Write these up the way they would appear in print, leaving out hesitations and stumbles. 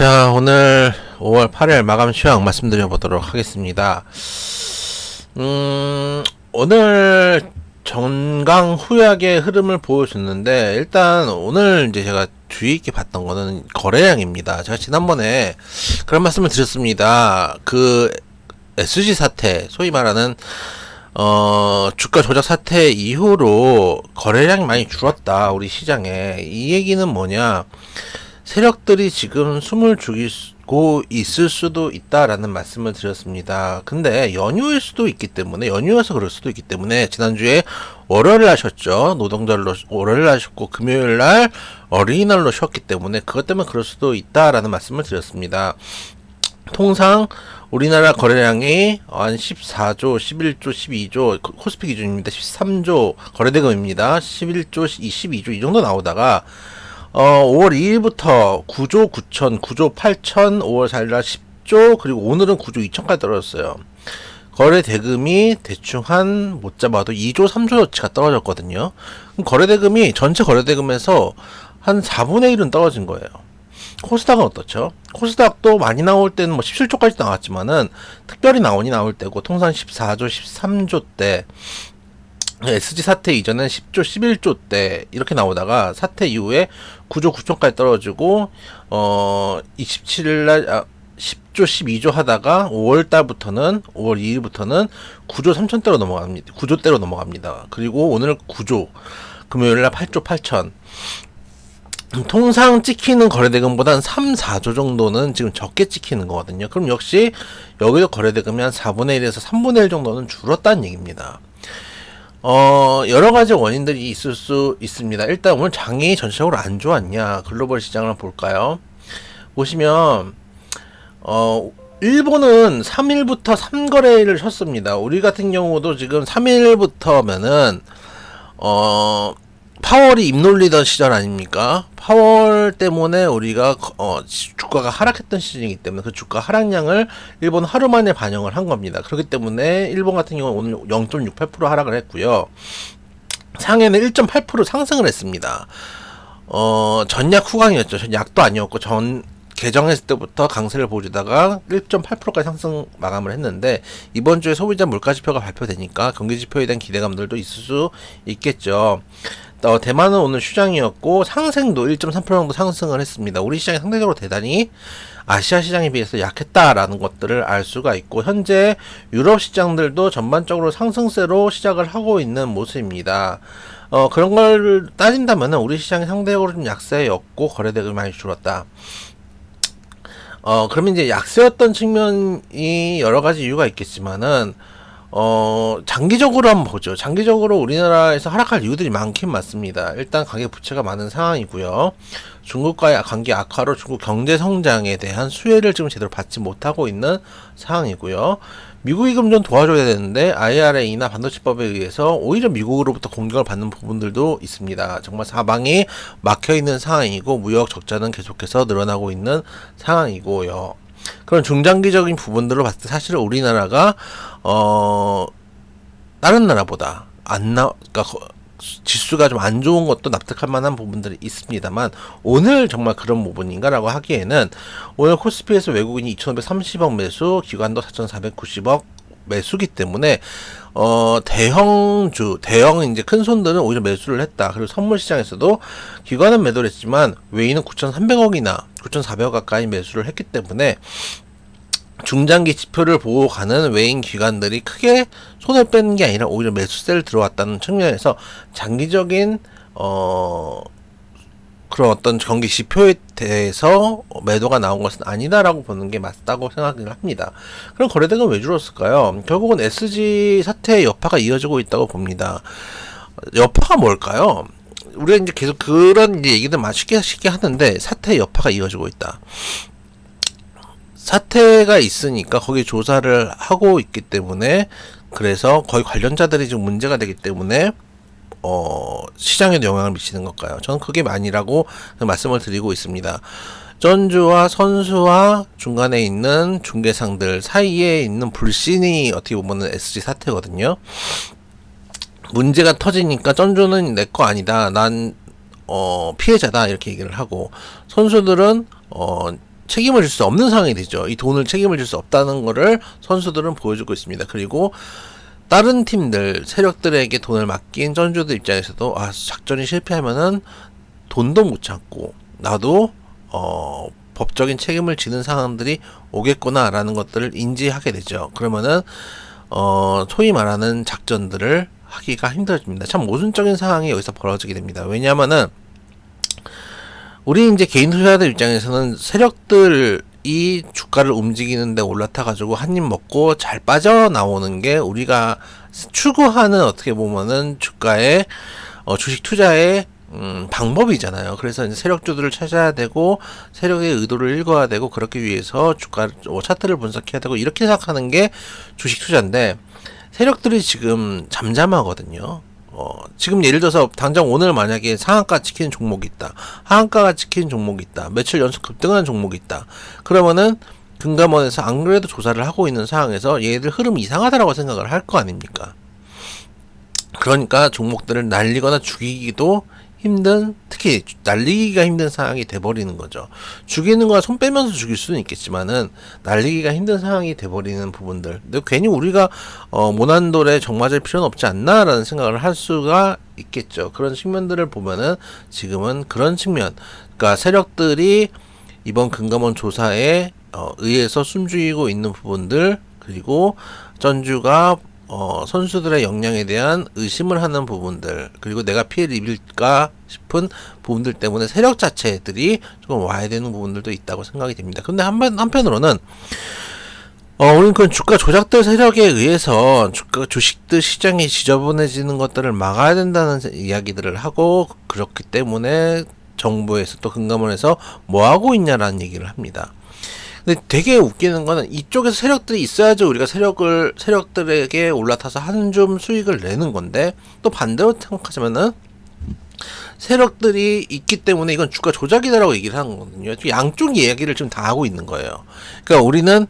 자, 오늘 5월 8일 마감 시황 말씀드려 보도록 하겠습니다. 오늘 전강 후약의 흐름을 보여줬는데, 일단 오늘 이제 제가 주의 있게 봤던 거는 거래량입니다. 제가 지난번에 그런 말씀을 드렸습니다. 그 SG 사태, 소위 말하는 주가 조작 사태 이후로 거래량이 많이 줄었다, 우리 시장에. 이 얘기는 뭐냐, 세력들이 지금 숨을 죽이고 있을 수도 있다라는 말씀을 드렸습니다. 근데 연휴일 수도 있기 때문에, 연휴여서 그럴 수도 있기 때문에, 지난주에 월요일 하셨죠. 노동절로 월요일 하셨고, 금요일 날 어린이날로 쉬었기 때문에 그것 때문에 그럴 수도 있다라는 말씀을 드렸습니다. 통상 우리나라 거래량이 한 14조, 11조, 12조, 코스피 기준입니다. 13조 거래대금입니다. 11조, 12조 이 정도 나오다가 5월 2일부터 9조 9천, 9조 8천, 5월 4일날 10조, 그리고 오늘은 9조 2천까지 떨어졌어요. 거래 대금이 대충 한 못 잡아도 2조 3조어치가 떨어졌거든요. 그럼 거래 대금이 전체 거래 대금에서 한 4분의 1은 떨어진 거예요. 코스닥은 어떻죠? 코스닥도 많이 나올 때는 뭐 17조까지 나왔지만은 특별히 나올 때고, 통상 14조, 13조 때, SG 사태 이전엔 10조, 11조 때 이렇게 나오다가 사태 이후에 9조 9천까지 떨어지고 27일날 10조, 12조 하다가 5월 2일부터는 9조 3천대로 넘어갑니다. 9조대로 넘어갑니다. 그리고 오늘 9조, 금요일날 8조 8천. 통상 찍히는 거래대금보다 한 3, 4조 정도는 지금 적게 찍히는 거거든요. 그럼 역시 여기도 거래대금이 한 4분의 1에서 3분의 1 정도는 줄었다는 얘기입니다. 여러 가지 원인들이 있을 수 있습니다. 일단 오늘 장이 전체적으로 안 좋았냐, 글로벌 시장을 볼까요? 보시면, 일본은 3일부터 3거래일을 쉬었습니다. 우리 같은 경우도 지금 3일부터면은, 파월이 입놀리던 시절 아닙니까? 파월 때문에 우리가 주가가 하락했던 시즌이기 때문에 그 주가 하락량을 일본 하루 만에 반영을 한 겁니다. 그렇기 때문에 일본 같은 경우는 오늘 0.68% 하락을 했고요. 상해는 1.8% 상승을 했습니다. 전약 후강이었죠. 전약도 아니었고, 개정했을 때부터 강세를 보여주다가 1.8%까지 상승 마감을 했는데, 이번 주에 소비자 물가지표가 발표되니까 경기지표에 대한 기대감들도 있을 수 있겠죠. 대만은 오늘 휴장이었고 상생도 1.3% 정도 상승을 했습니다. 우리 시장이 상대적으로 대단히 아시아 시장에 비해서 약했다라는 것들을 알 수가 있고, 현재 유럽 시장들도 전반적으로 상승세로 시작을 하고 있는 모습입니다. 그런 걸 따진다면 우리 시장이 상대적으로 좀 약세였고 거래대금이 많이 줄었다. 그러면 이제 약세였던 측면이 여러 가지 이유가 있겠지만은, 장기적으로 한번 보죠. 장기적으로 우리나라에서 하락할 이유들이 많긴 많습니다. 일단 가계 부채가 많은 상황이고요. 중국과의 관계 악화로 중국 경제 성장에 대한 수혜를 지금 제대로 받지 못하고 있는 상황이고요. 미국이 좀 도와줘야 되는데 IRA나 반도체법에 의해서 오히려 미국으로부터 공격을 받는 부분들도 있습니다. 정말 사방이 막혀 있는 상황이고, 무역 적자는 계속해서 늘어나고 있는 상황이고요. 그런 중장기적인 부분들로 봤을 때 사실은 우리나라가 다른 나라보다 그러니까 지수가 좀 안 좋은 것도 납득할 만한 부분들이 있습니다만, 오늘 정말 그런 부분인가라고 하기에는, 오늘 코스피에서 외국인이 2,530억 매수, 기관도 4,490억 매수기 때문에 대형 이제 큰 손들은 오히려 매수를 했다. 그리고 선물 시장에서도 기관은 매도를 했지만 외인은 9,300억이나 9,400억 가까이 매수를 했기 때문에, 중장기 지표를 보고 가는 외인 기관들이 크게 손을 빼는 게 아니라 오히려 매수세를 들어왔다는 측면에서 장기적인 그런 어떤 경기 지표에 대해서 매도가 나온 것은 아니다라고 보는 게 맞다고 생각을 합니다. 그럼 거래대금 왜 줄었을까요? 결국은 SG 사태의 여파가 이어지고 있다고 봅니다. 여파가 뭘까요? 우리가 이제 계속 그런 이제 얘기들 많이 쉽게 하는데, 사태의 여파가 이어지고 있다. 사태가 있으니까 거기 조사를 하고 있기 때문에, 그래서 거의 관련자들이 지금 문제가 되기 때문에 시장에도 영향을 미치는 걸까요? 저는 그게 아니라고 말씀을 드리고 있습니다. 전주와 선수와 중간에 있는 중개상들 사이에 있는 불신이 어떻게 보면 SG 사태거든요. 문제가 터지니까 전주는 내 거 아니다, 난 피해자다, 이렇게 얘기를 하고, 선수들은 책임을 질 수 없는 상황이 되죠. 이 돈을 책임을 질 수 없다는 거를 선수들은 보여주고 있습니다. 그리고 다른 팀들, 세력들에게 돈을 맡긴 전주들 입장에서도 작전이 실패하면은 돈도 못 찾고 나도 법적인 책임을 지는 상황들이 오겠구나라는 것들을 인지하게 되죠. 그러면은 소위 말하는 작전들을 하기가 힘들어집니다. 참 모순적인 상황이 여기서 벌어지게 됩니다. 왜냐하면은 우리 이제 개인 투자자들 입장에서는 세력들이 주가를 움직이는데 올라타가지고 한 입 먹고 잘 빠져나오는 게 우리가 추구하는 어떻게 보면은 주가의 주식 투자의 방법이잖아요. 그래서 이제 세력주들을 찾아야 되고 세력의 의도를 읽어야 되고 그렇기 위해서 주가 차트를 분석해야 되고 이렇게 생각하는 게 주식 투자인데 세력들이 지금 잠잠하거든요. 지금 예를 들어서 당장 오늘 만약에 상한가 찍히는 종목이 있다. 하한가가 찍히는 종목이 있다. 며칠 연속 급등하는 종목이 있다. 그러면은 금감원에서 안 그래도 조사를 하고 있는 상황에서 얘들 흐름이 이상하다라고 생각을 할 거 아닙니까? 그러니까 종목들을 날리거나 죽이기도 힘든, 특히 날리기가 힘든 상황이 돼버리는 거죠. 죽이는 거와 손 빼면서 죽일 수는 있겠지만은 날리기가 힘든 상황이 돼버리는 부분들. 근데 괜히 우리가 모난돌에 정 맞을 필요는 없지 않나라는 생각을 할 수가 있겠죠. 그런 측면들을 보면은 지금은 그런 측면, 그러니까 세력들이 이번 금감원 조사에 의해서 숨죽이고 있는 부분들, 그리고 전주가 선수들의 역량에 대한 의심을 하는 부분들, 그리고 내가 피해를 입을까 싶은 부분들 때문에 세력 자체들이 조금 와야 되는 부분들도 있다고 생각이 됩니다. 근데 한편으로는 우리는 그 주가 조작들 세력에 의해서 주식들 시장이 지저분해지는 것들을 막아야 된다는 이야기들을 하고, 그렇기 때문에 정부에서 또 금감원에서 뭐 하고 있냐라는 얘기를 합니다. 근데 되게 웃기는 거는 이쪽에서 세력들이 있어야지 우리가 세력들에게 올라타서 한 줌 수익을 내는 건데, 또 반대로 생각하자면은 세력들이 있기 때문에 이건 주가 조작이다라고 얘기를 하는 거거든요. 양쪽 이야기를 지금 다 하고 있는 거예요. 그러니까 우리는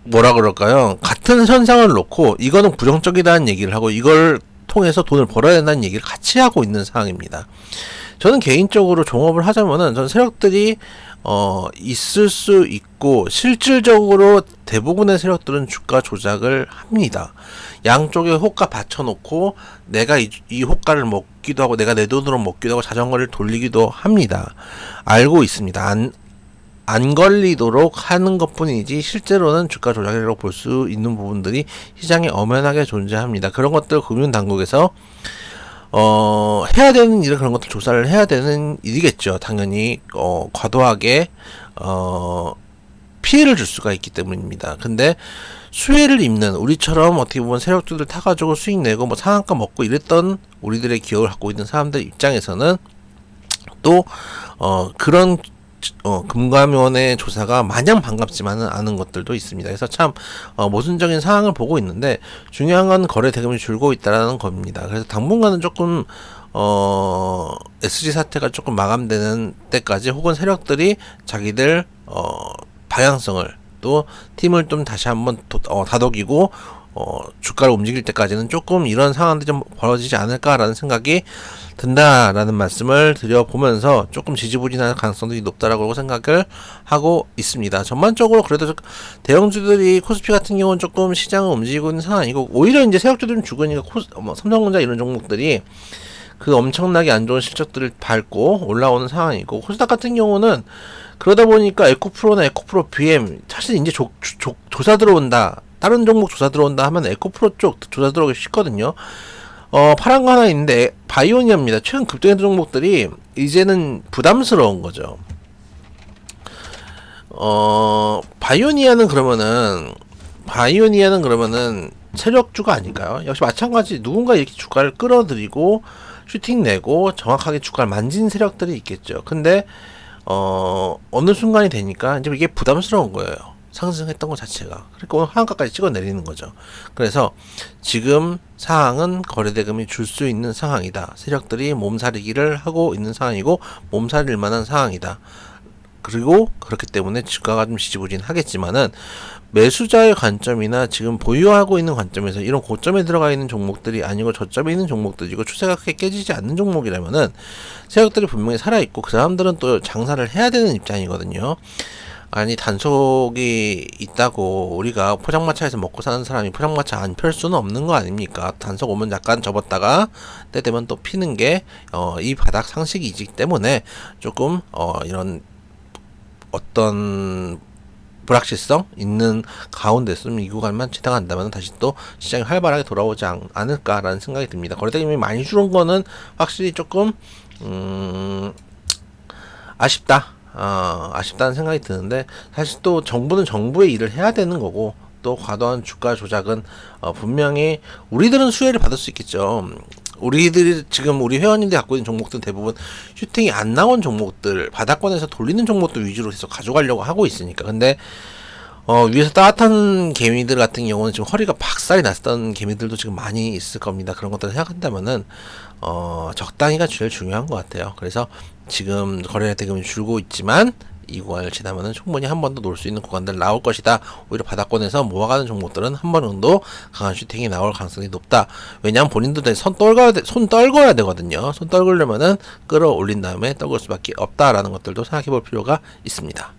뭐라 그럴까요? 같은 현상을 놓고 이거는 부정적이다는 얘기를 하고 이걸 통해서 돈을 벌어야 된다는 얘기를 같이 하고 있는 상황입니다. 저는 개인적으로 종업을 하자면은 전 세력들이 있을 수 있고 실질적으로 대부분의 세력들은 주가 조작을 합니다. 양쪽에 호가 받쳐놓고 내가 이 호가를 먹기도 하고 내가 내 돈으로 먹기도 하고 자전거를 돌리기도 합니다. 알고 있습니다. 안 걸리도록 하는 것뿐이지 실제로는 주가 조작이라고 볼 수 있는 부분들이 시장에 엄연하게 존재합니다. 그런 것들 금융당국에서 해야 되는 일은 그런 것들 조사를 해야 되는 일이겠죠. 당연히 과도하게 피해를 줄 수가 있기 때문입니다. 근데 수혜를 입는 우리처럼 어떻게 보면 세력주들 타가지고 수익 내고 뭐 상한가 먹고 이랬던 우리들의 기억을 갖고 있는 사람들 입장에서는 또 그런 금감원의 조사가 마냥 반갑지만은 않은 것들도 있습니다. 그래서 참 모순적인 상황을 보고 있는데 중요한 건 거래 대금이 줄고 있다라는 겁니다. 그래서 당분간은 조금 SG 사태가 조금 마감되는 때까지 혹은 세력들이 자기들 방향성을 또 팀을 좀 다시 한번 다독이고 주가를 움직일 때까지는 조금 이런 상황들이 좀 벌어지지 않을까라는 생각이 든다라는 말씀을 드려보면서 조금 지지부진할 가능성들이 높다라고 생각을 하고 있습니다. 전반적으로 그래도 대형주들이 코스피 같은 경우는 조금 시장을 움직이고 있는 상황이고, 오히려 이제 세력주들은 죽으니까 삼성전자 이런 종목들이 그 엄청나게 안 좋은 실적들을 밟고 올라오는 상황이고, 코스닥 같은 경우는 그러다 보니까 에코프로나 에코프로 BM 사실 이제 조사 들어온다, 다른 종목 조사 들어온다 하면 에코프로 쪽 조사 들어오기 쉽거든요. 파란 거 하나 있는데 바이오니아입니다. 최근 급등했던 종목들이 이제는 부담스러운 거죠. 바이오니아는 그러면은 세력주가 아닐까요? 역시 마찬가지 누군가 이렇게 주가를 끌어들이고 슈팅 내고 정확하게 주가를 만진 세력들이 있겠죠. 근데 어느 순간이 되니까 이제 이게 부담스러운 거예요. 상승했던 것 자체가. 그러니까 오늘 하한가까지 찍어 내리는 거죠. 그래서 지금 상황은 거래대금이 줄 수 있는 상황이다. 세력들이 몸살이기를 하고 있는 상황이고 몸살일 만한 상황이다. 그리고 그렇기 때문에 주가가 좀 지지부진하겠지만은 매수자의 관점이나 지금 보유하고 있는 관점에서 이런 고점에 들어가 있는 종목들이 아니고 저점에 있는 종목들이고 추세가 크게 깨지지 않는 종목이라면은 세력들이 분명히 살아있고 그 사람들은 또 장사를 해야 되는 입장이거든요. 아니 단속이 있다고 우리가 포장마차에서 먹고 사는 사람이 포장마차 안 펼 수는 없는 거 아닙니까? 단속 오면 잠깐 접었다가 때 되면 또 피는 게 이 바닥 상식이기 때문에 조금 이런 어떤 불확실성 있는 가운데서 이 구간만 지나간다면 다시 또 시장이 활발하게 돌아오지 않을까라는 생각이 듭니다. 거래대금이 많이 줄은 거는 확실히 조금 아쉽다. 아쉽다는 생각이 드는데 사실 또 정부는 정부의 일을 해야 되는 거고 또 과도한 주가 조작은 분명히 우리들은 수혜를 받을 수 있겠죠. 우리들이 지금 우리 회원님들이 갖고 있는 종목들은 대부분 슈팅이 안 나온 종목들 바닥권에서 돌리는 종목들 위주로 해서 가져가려고 하고 있으니까. 근데 위에서 따뜻한 개미들 같은 경우는 지금 허리가 박살이 났던 개미들도 지금 많이 있을 겁니다. 그런 것들을 생각한다면은 적당히가 제일 중요한 것 같아요. 그래서 지금 거래 대금이 줄고 있지만 이 구간을 지나면은 충분히 한 번 더 놀 수 있는 구간들 나올 것이다. 오히려 바닥권에서 모아가는 종목들은 한 번 정도 강한 슈팅이 나올 가능성이 높다. 왜냐하면 본인도 손 떨궈야 되거든요. 손 떨구려면은 끌어올린 다음에 떨굴 수밖에 없다라는 것들도 생각해 볼 필요가 있습니다.